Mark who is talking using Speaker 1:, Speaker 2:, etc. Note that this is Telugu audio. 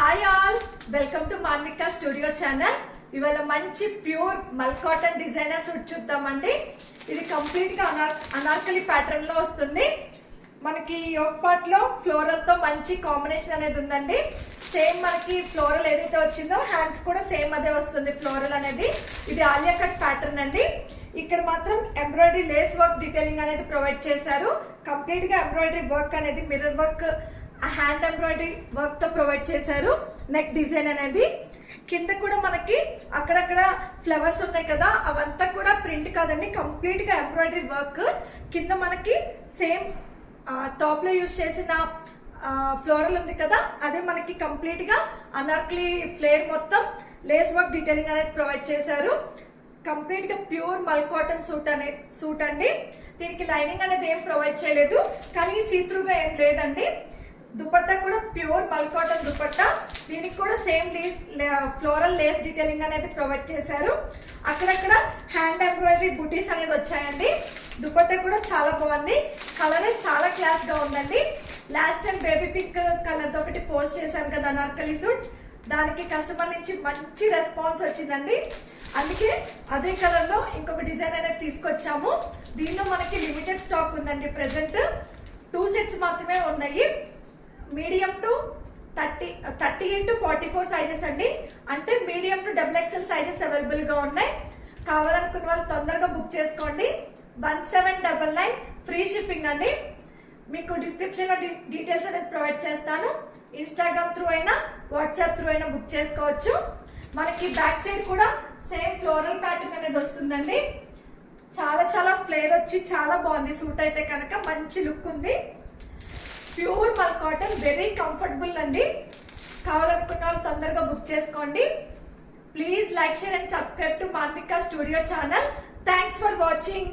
Speaker 1: Hi all, welcome to Manvika studio channel. ఇవాళ మంచి ప్యూర్ మల్ కాటన్ డిజైనర్ సూట్ చూద్దామండి. ఇది కంప్లీట్ గా అనార్కలి ప్యాటర్న్ లో వస్తుంది. మనకి యోక్ పార్ట్ లో ఫ్లోరల్ తో మంచి కాంబినేషన్ అనేది ఉందండి. సేమ్ మనకి ఫ్లోరల్ ఏదైతే వచ్చిందో హ్యాండ్స్ కూడా సేమ్ అదే వస్తుంది ఫ్లోరల్ అనేది. ఇది ఆలియా కట్ ప్యాటర్న్ అండి. ఇక్కడ మాత్రం ఎంబ్రాయిడరీ లేస్ వర్క్ డీటెయిలింగ్ అనేది ప్రొవైడ్ చేశారు. కంప్లీట్ గా ఎంబ్రాయిడరీ వర్క్ అనేది mirror work, hand embroidery work తో ప్రొవైడ్ చేశారు. నెక్ డిజైన్ అనేది కింద కూడా మనకి అక్కడక్కడ ఫ్లవర్స్ ఉన్నాయి కదా, అవంతా కూడా ప్రింట్ కాదండి, కంప్లీట్ గా ఎంబ్రాయిడరీ వర్క్. కింద మనకి సేమ్ టాప్ లో యూజ్ చేసిన ఫ్లోరల్ ఉంది కదా, అదే మనకి కంప్లీట్ గా అనార్కలి ఫ్లేర్ మొత్తం లేస్ వర్క్ డీటెయిలింగ్ అనేది ప్రొవైడ్ చేశారు. కంప్లీట్ గా ప్యూర్ మల్ కాటన్ సూట్ అండి. దీనికి లైనింగ్ అనేది ఏం ప్రొవైడ్ చేయలేదు, కానీ సీత్రూగా ఏం లేదండి. దుపట్టా కూడా ప్యూర్ మల్ కాటన్ దుపట్టా. దీనికి కూడా సేమ్ ఫ్లోరల్ లేస్ డీటెయిలింగ్ అనేది ప్రొవైడ్ చేశారు. అక్కడక్కడ హ్యాండ్ ఎంబ్రాయిడరీ బుటీస్ అనేది వచ్చాయండి. దుపట్టా కూడా చాలా బాగుంది. కలర్ చాలా క్లాస్ గా ఉందండి. Last time baby pink colour ఒకటి పోస్ట్ చేశాను కదా అనార్కలి సూట్, దానికి కస్టమర్ నుంచి మంచి రెస్పాన్స్ వచ్చిందండి. అందుకే అదే కలర్ లో ఇంకొక డిజైన్ అనేది తీసుకొచ్చాము. దీనిలో మనకి లిమిటెడ్ స్టాక్ ఉందండి. ప్రెసెంట్ 2 సెట్స్ మాత్రమే ఉన్నాయి. మీడియం టు 30 into 44 సైజెస్ అండి. అంటే medium to XXL sizes available గా ఉన్నాయి. కావాలనుకున్న వాళ్ళు తొందరగా బుక్ చేసుకోండి. 1799 ఫ్రీ షిప్పింగ్ అండి. మీకు డిస్క్రిప్షన్ లో డీటెయిల్స్ అనేది ప్రొవైడ్ చేస్తాను. ఇన్స్టాగ్రామ్ త్రూ అయినా వాట్సాప్ త్రూ అయినా బుక్ చేసుకోవచ్చు. మనకి బ్యాక్ సైడ్ కూడా సేమ్ ఫ్లోరల్ ప్యాటర్న్ అనేది వస్తుందండి. చాలా ఫ్లేర్ వచ్చి చాలా బాగుంది. సూట్ అయితే కనుక మంచి లుక్ ఉంది. ప్యూర్ మల్ కాటన్, వెరీ కంఫర్టబుల్ అండి. కావాలనుకున్న వాళ్ళు తొందరగా బుక్ చేసుకోండి. Please like, share and subscribe to Manvika studio channel. Thanks for watching.